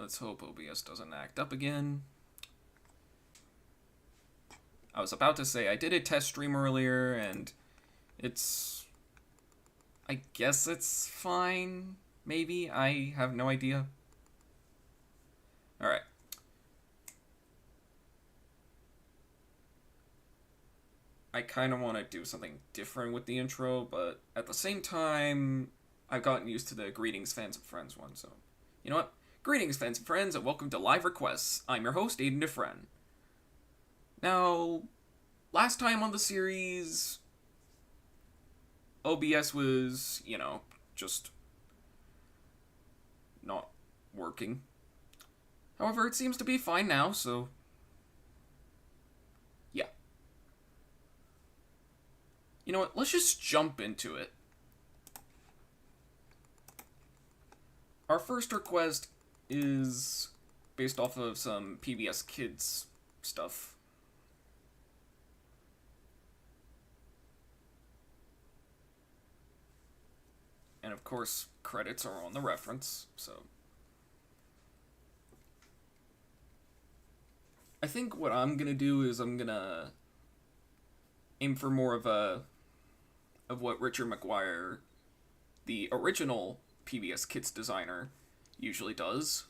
Let's hope OBS doesn't act up again. I was about to say, I did a test stream earlier, and it's... I guess it's fine, maybe? I have no idea. Alright. I kind of want to do something different with the intro, but at the same time, I've gotten used to the greetings, fans, and friends one, so... You know what? Greetings, fans and friends, and welcome to Live Requests. I'm your host, Aidan DeFrehn. Now, last time on the series, OBS was, just not working. However, it seems to be fine now, so yeah. You know what, let's just jump into it. Our first request is based off of some PBS Kids stuff. And of course, credits are on the reference, so... I think what I'm gonna do is I'm gonna aim for more of what Richard McGuire, the original PBS Kids designer, usually does.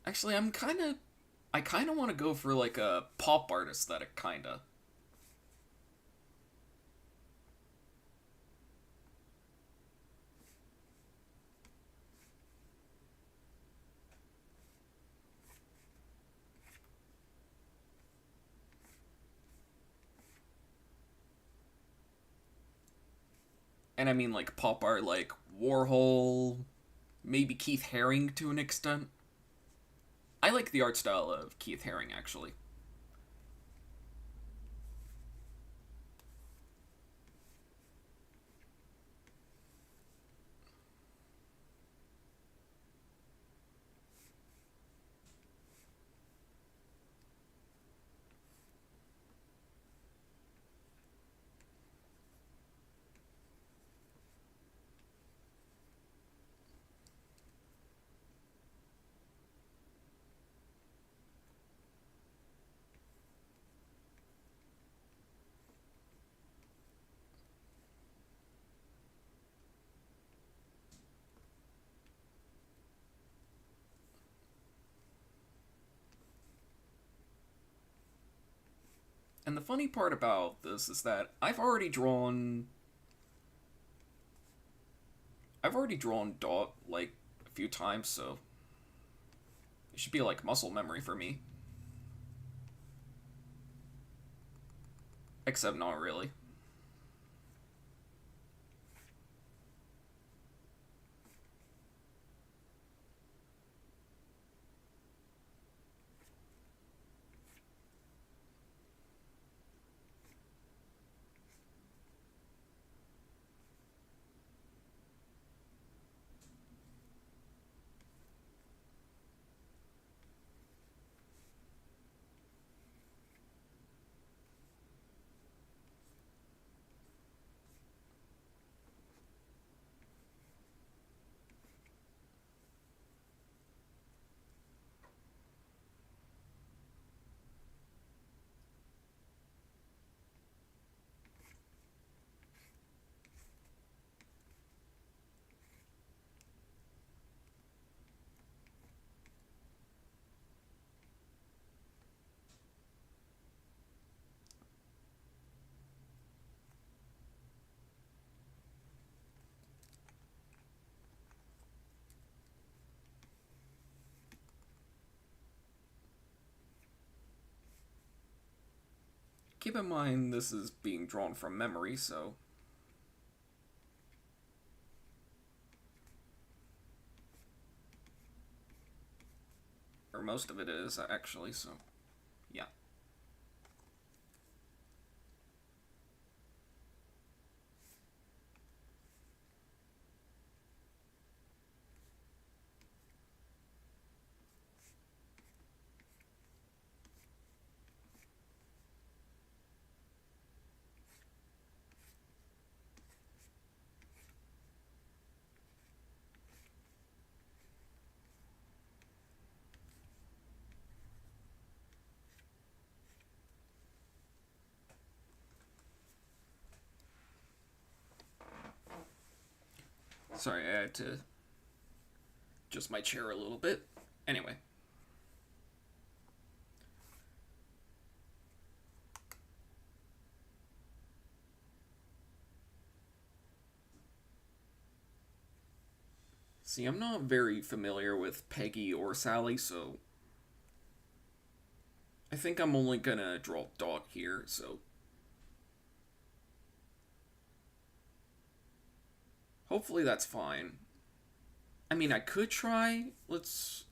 Actually, I kind of want to go for like a pop art aesthetic, kinda. And I mean like pop art like Warhol, maybe Keith Haring to an extent. I like the art style of Keith Haring, actually. And the funny part about this is that I've already drawn Dot like a few times, so it should be like muscle memory for me. Except not really. Keep in mind this is being drawn from memory, so... Or most of it is, actually, so... Yeah. Sorry, I had to adjust my chair a little bit. Anyway. See, I'm not very familiar with Peggy or Sally, so I think I'm only gonna draw Dot here, so hopefully that's fine. I mean, I could try. Let's.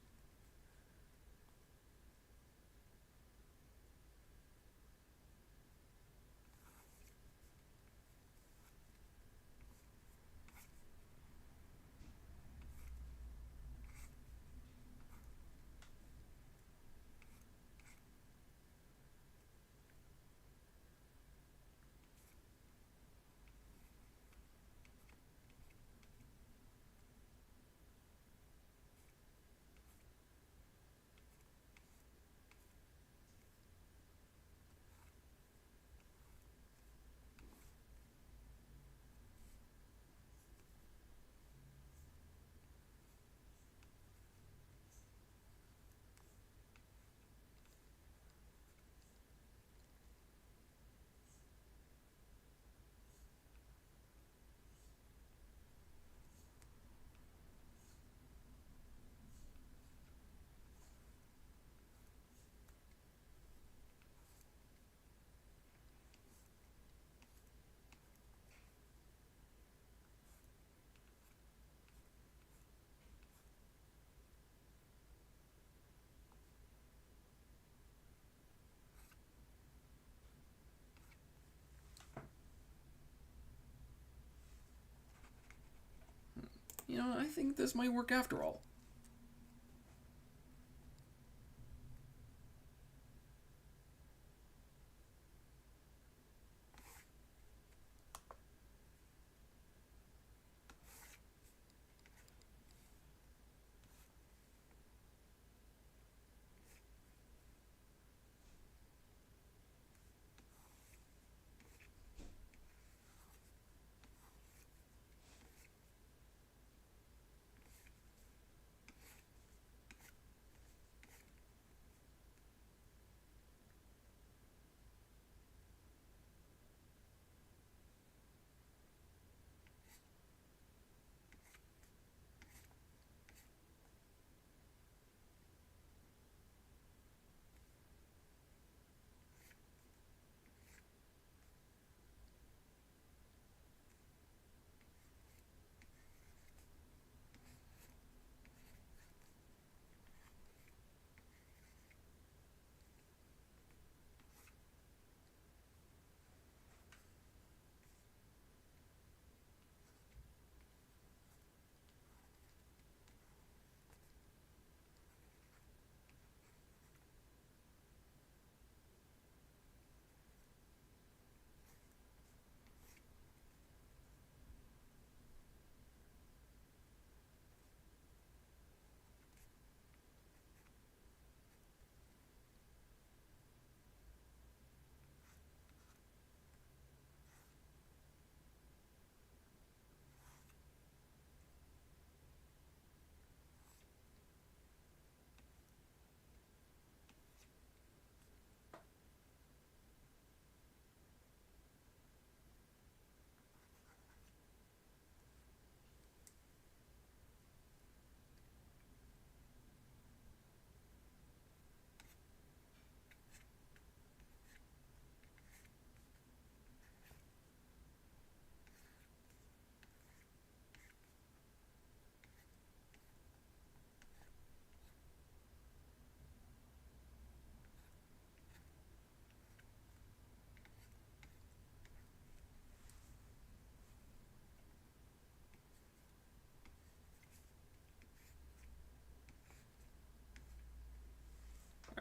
I think this might work after all.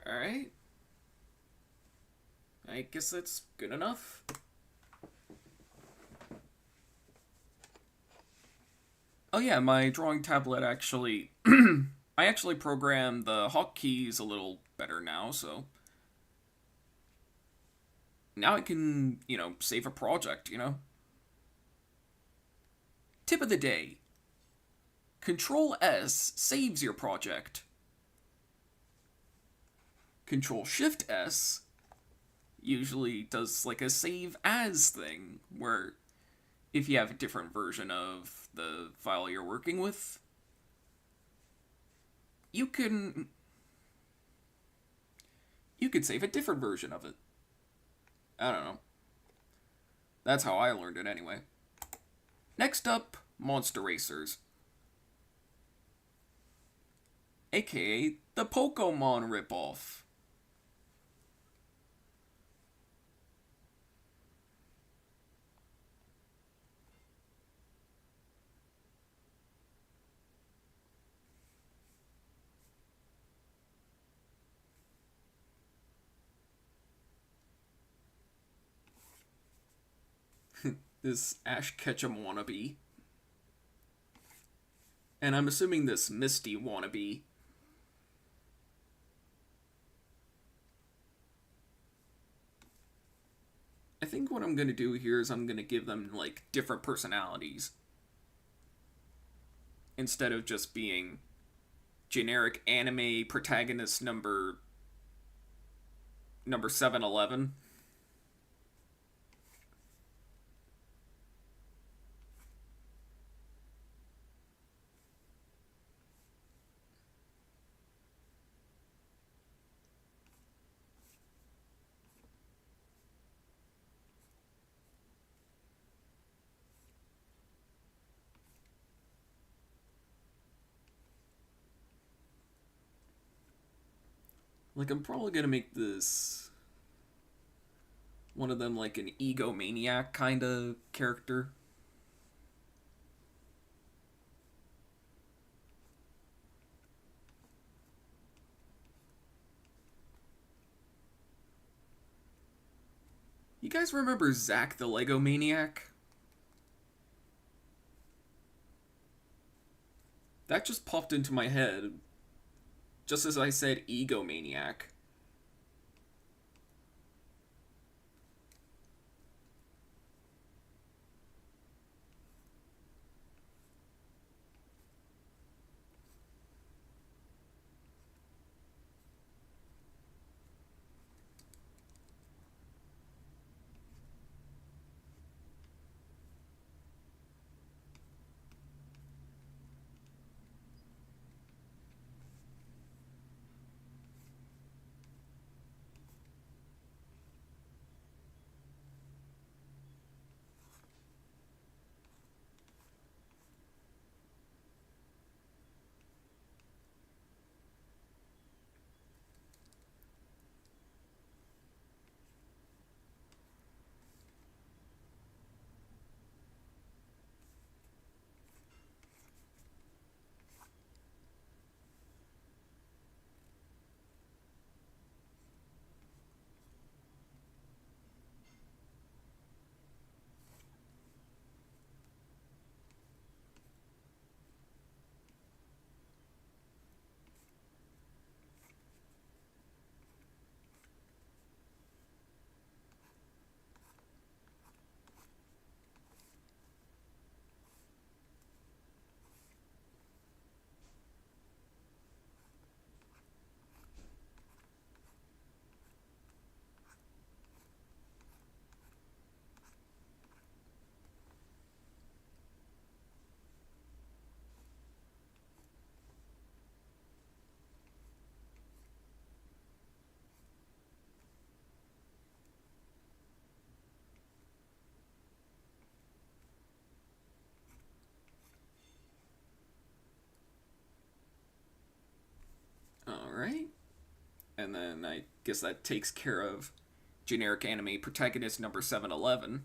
Alright. I guess that's good enough. Oh yeah, my drawing tablet actually I actually programmed the hotkeys a little better now, so now I can, save a project. Tip of the day. Control S saves your project. Control Shift S usually does like a save as thing, where if you have a different version of the file you're working with, you can save a different version of it. I don't know. That's how I learned it anyway. Next up, Monster Racers. AKA the Pokemon ripoff. This Ash Ketchum wannabe. And I'm assuming this Misty wannabe. I think what I'm going to do here is I'm going to give them, like, different personalities. Instead of just being generic anime protagonist number 711. Like, I'm probably gonna make this one of them like an egomaniac kind of character. You guys remember Zack the Lego Maniac? That just popped into my head just as I said egomaniac. Alright. And then I guess that takes care of generic anime protagonist number 711.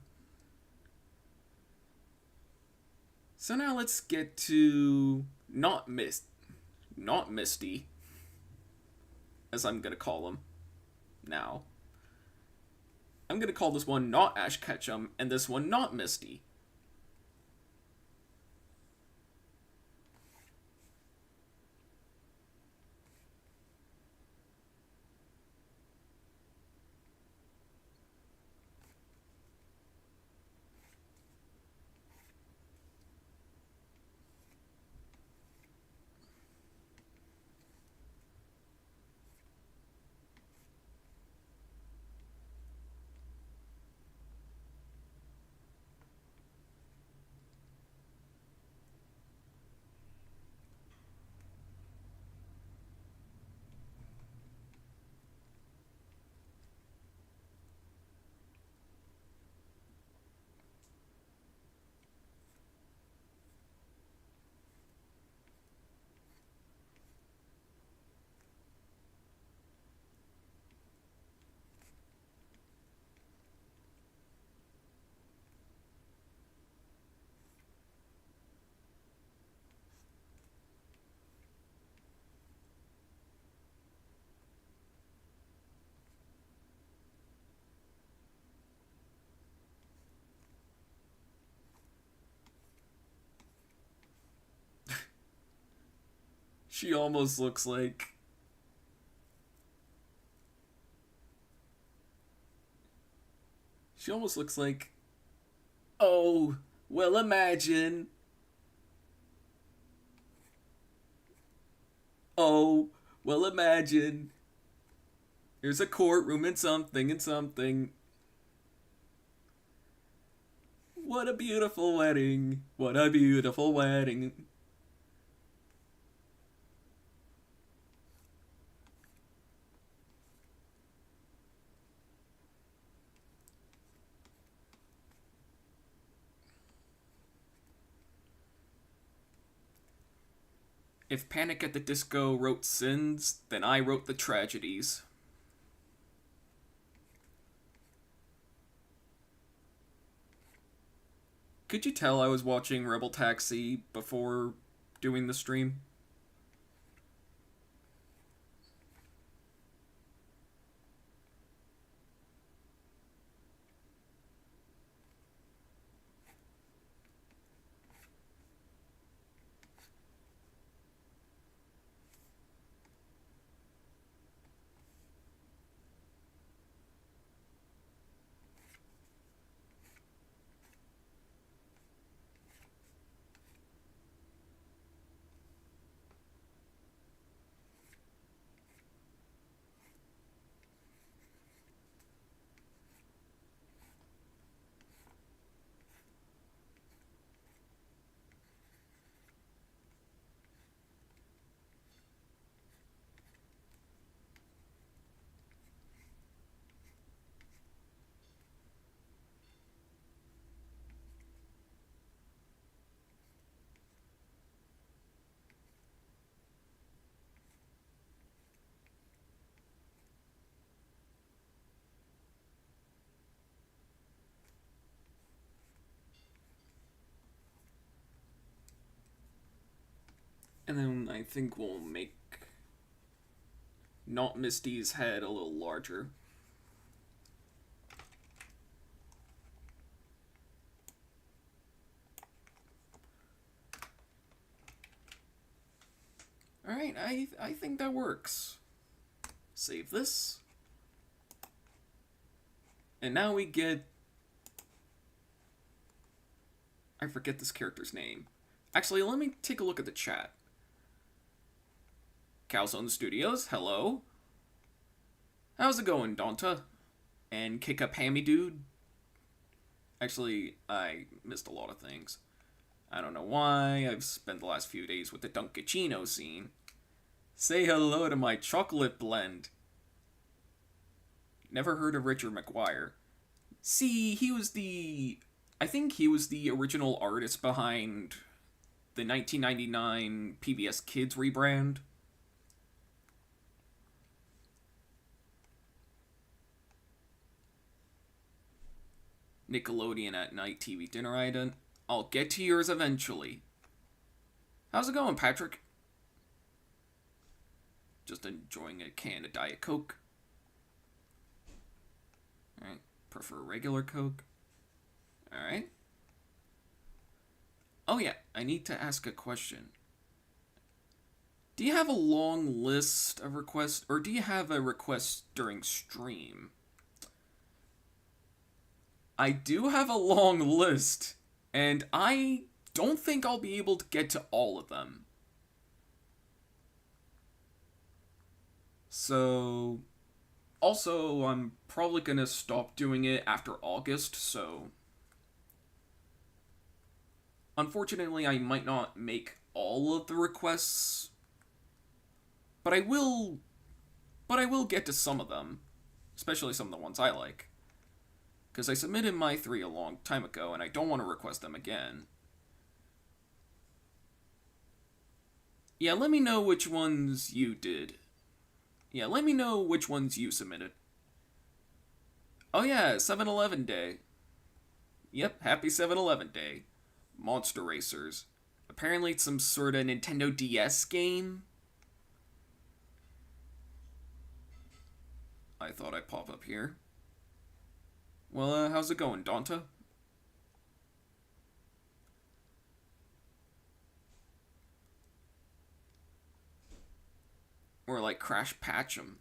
So now let's get to not Misty, as I'm gonna call him now. I'm gonna call this one not Ash Ketchum, and this one not Misty. She almost looks like. She almost looks like. Oh, well, imagine. Oh, well, imagine. Here's a courtroom and something and something. What a beautiful wedding. What a beautiful wedding. If Panic at the Disco wrote sins, then I wrote the tragedies. Could you tell I was watching Rebel Taxi before doing the stream? And then I think we'll make Not Misty's head a little larger. Alright, I think that works. Save this. And now we get... I forget this character's name. Actually, let me take a look at the chat. Calzone Studios, hello. How's it going, Donta? And Kick Up Hammy Dude? Actually, I missed a lot of things. I don't know why. I've spent the last few days with the Dunkachino scene. Say hello to my chocolate blend. Never heard of Richard McGuire. See, he was the... I think he was the original artist behind the 1999 PBS Kids rebrand. Nickelodeon at Night TV dinner, Aidan. I'll get to yours eventually. How's it going, Patrick? Just enjoying a can of Diet Coke. Alright, prefer regular Coke. Alright. Oh yeah, I need to ask a question. Do you have a long list of requests, or do you have a request during stream? I do have a long list, and I don't think I'll be able to get to all of them. So, also, I'm probably gonna stop doing it after August, so... Unfortunately, I might not make all of the requests, but I will get to some of them, especially some of the ones I like. Because I submitted my 3 a long time ago, and I don't want to request them again. Yeah, let me know which ones you did. Yeah, let me know which ones you submitted. Oh yeah, 7-Eleven Day. Yep, happy 7-Eleven Day. Monster Racers. Apparently it's some sort of Nintendo DS game. I thought I'd pop up here. Well, how's it going, Donta? Or like Crash Patch'em.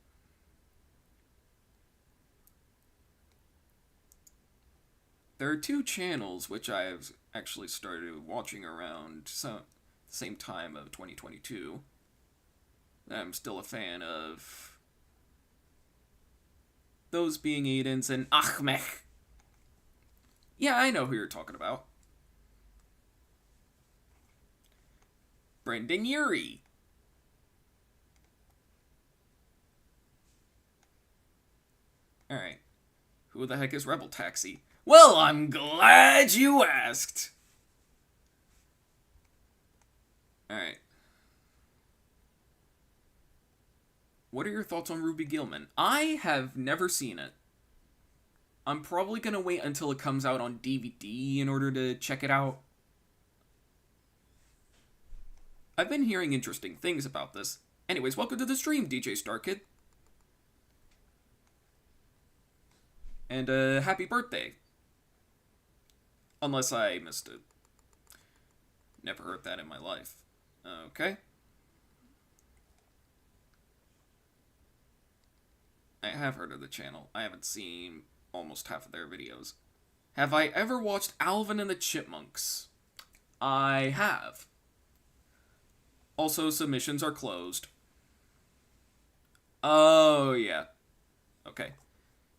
There are two channels which I've actually started watching around the same time of 2022. I'm still a fan of. Those being Aidan's and Ahmed. Yeah, I know who you're talking about. Brendan Urie. Alright. Who the heck is Rebel Taxi? Well, I'm glad you asked. Alright. What are your thoughts on Ruby Gilman? I have never seen it. I'm probably gonna wait until it comes out on DVD in order to check it out. I've been hearing interesting things about this. Anyways, welcome to the stream, DJ StarKid. And happy birthday. Unless I missed it. Never heard that in my life. Okay. I have heard of the channel. I haven't seen almost half of their videos. Have I ever watched Alvin and the Chipmunks? I have. Also, submissions are closed. Oh, yeah. Okay.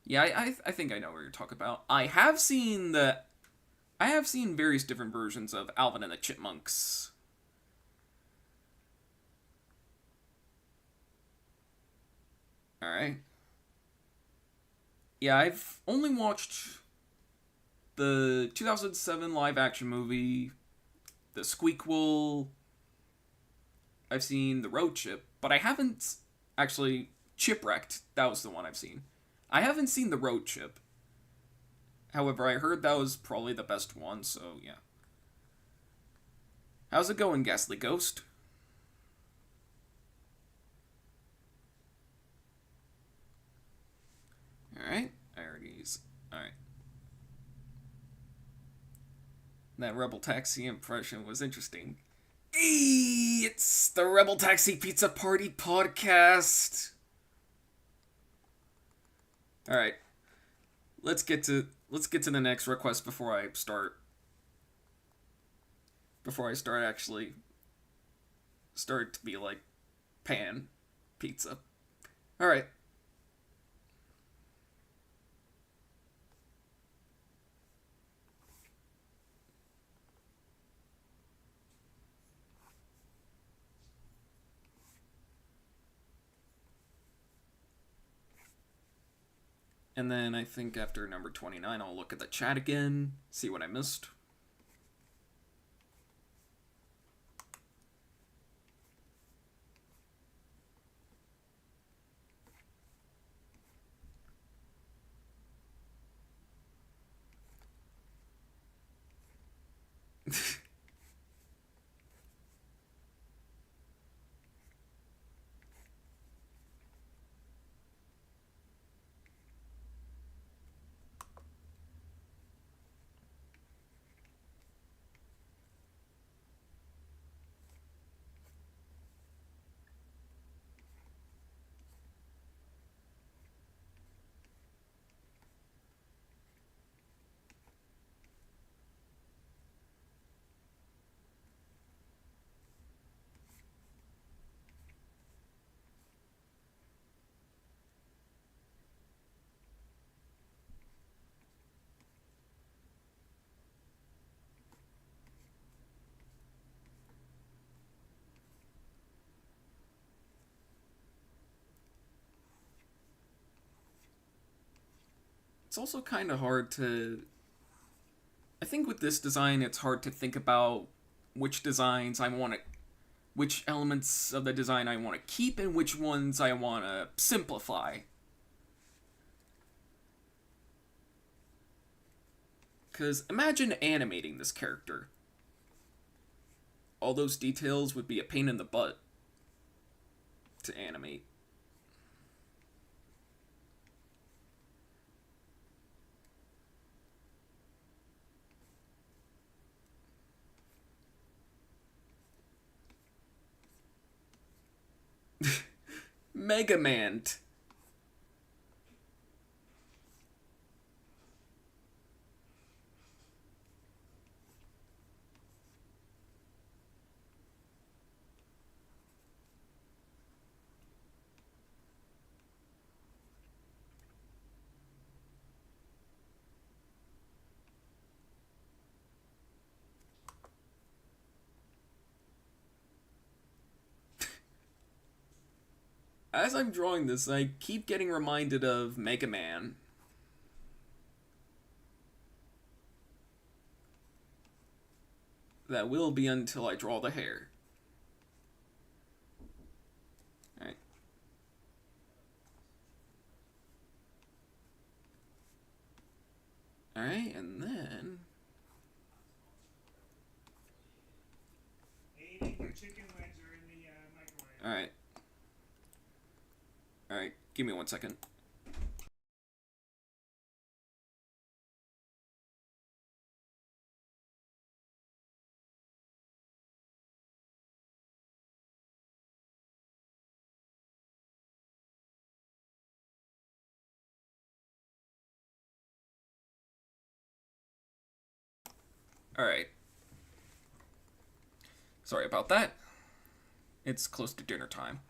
Yeah, I think I know what you're talking about. I have seen various different versions of Alvin and the Chipmunks. Alright. Yeah, I've only watched the 2007 live-action movie, the Squeakquel. I've seen the Road Chip, but I haven't actually... Chipwrecked, that was the one I've seen. I haven't seen the Road Chip. However, I heard that was probably the best one, so yeah. How's it going, Ghastly Ghost? Alright, alright. That Rebel Taxi impression was interesting. Hey, it's the Rebel Taxi Pizza Party podcast. Alright. Let's get to the next request before I start actually start to be like pan pizza. Alright. And then I think after number 29, I'll look at the chat again, see what I missed. It's also kind of hard to... I think with this design, it's hard to think about which elements of the design I want to keep and which ones I want to simplify. Because imagine animating this character. All those details would be a pain in the butt to animate. Mega Man. As I'm drawing this, I keep getting reminded of Mega Man. That will be until I draw the hair. Alright. Alright, and then... Aidan, your chicken legs are in the microwave. Alright. Alright, give me 1 second. Alright. Sorry about that. It's close to dinner time.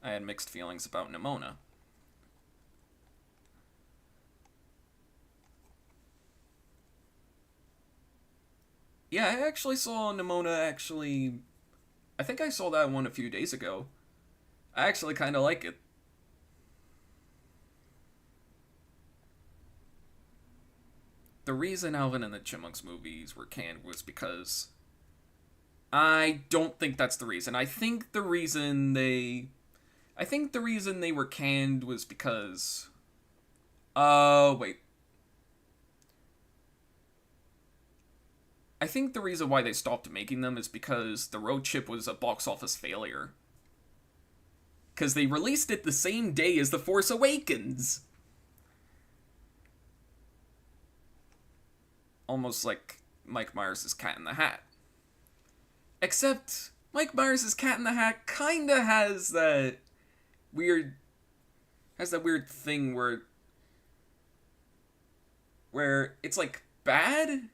I had mixed feelings about Nimona. Yeah, I actually saw Nimona actually... I think I saw that one a few days ago. I actually kind of like it. The reason Alvin and the Chipmunks movies were canned was because... I don't think that's the reason. I think the reason they were canned was because... wait. I think the reason why they stopped making them is because the road chip was a box office failure. Because they released it the same day as The Force Awakens. Almost like Mike Myers' Cat in the Hat. Except, Mike Myers' Cat in the Hat kinda has that weird thing where it's like bad,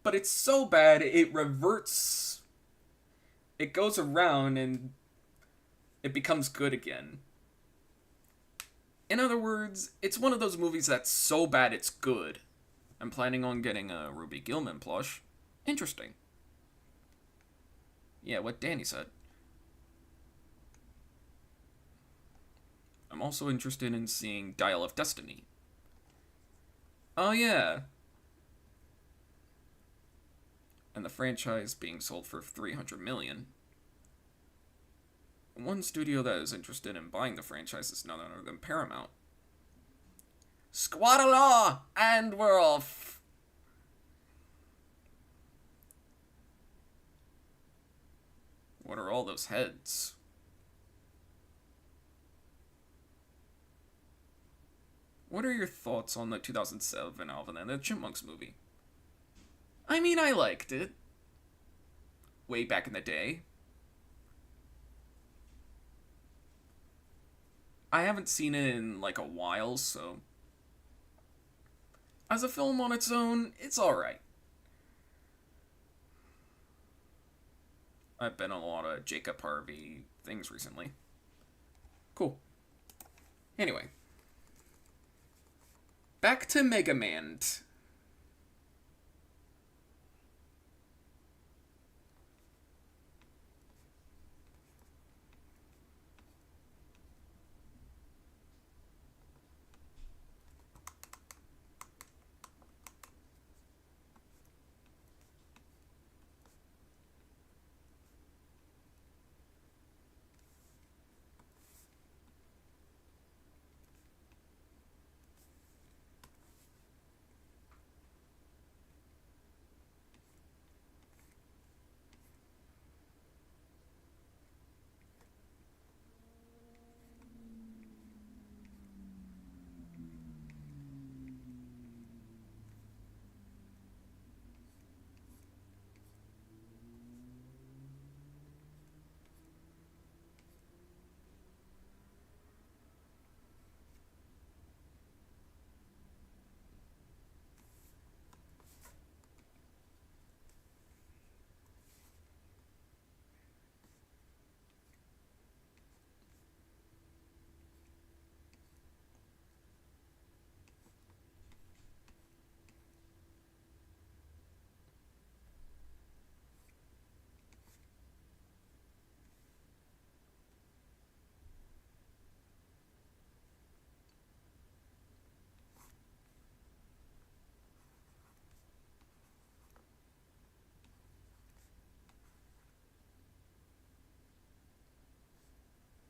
but it's so bad it reverts, it goes around and it becomes good again. In other words, it's one of those movies that's so bad it's good. I'm planning on getting a Ruby Gilman plush. Interesting. Yeah, what Danny said. I'm also interested in seeing Dial of Destiny. Oh yeah. And the franchise being sold for $300 million. One studio that is interested in buying the franchise is none other than Paramount. Squad-a-law! And we're off! What are all those heads? What are your thoughts on the 2007 Alvin and the Chipmunks movie? I mean, I liked it. Way back in the day. I haven't seen it in like a while, so... As a film on its own, it's alright. I've been on a lot of Jacob Harvey things recently. Cool. Anyway. Back to Mega Man.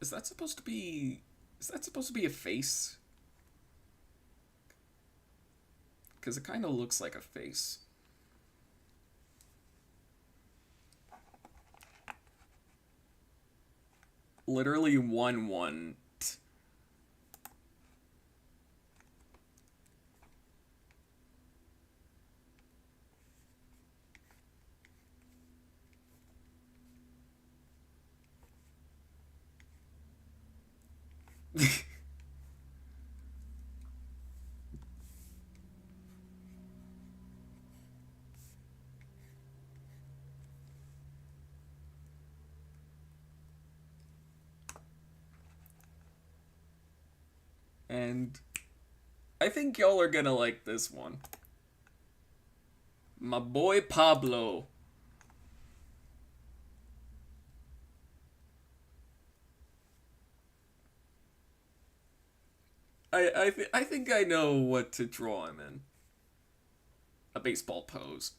Is that supposed to be? Is that supposed to be a face? Because it kind of looks like a face. Literally 1-1. And I think y'all are gonna like this one. My boy Pablo. I think I know what to draw him in. A baseball pose.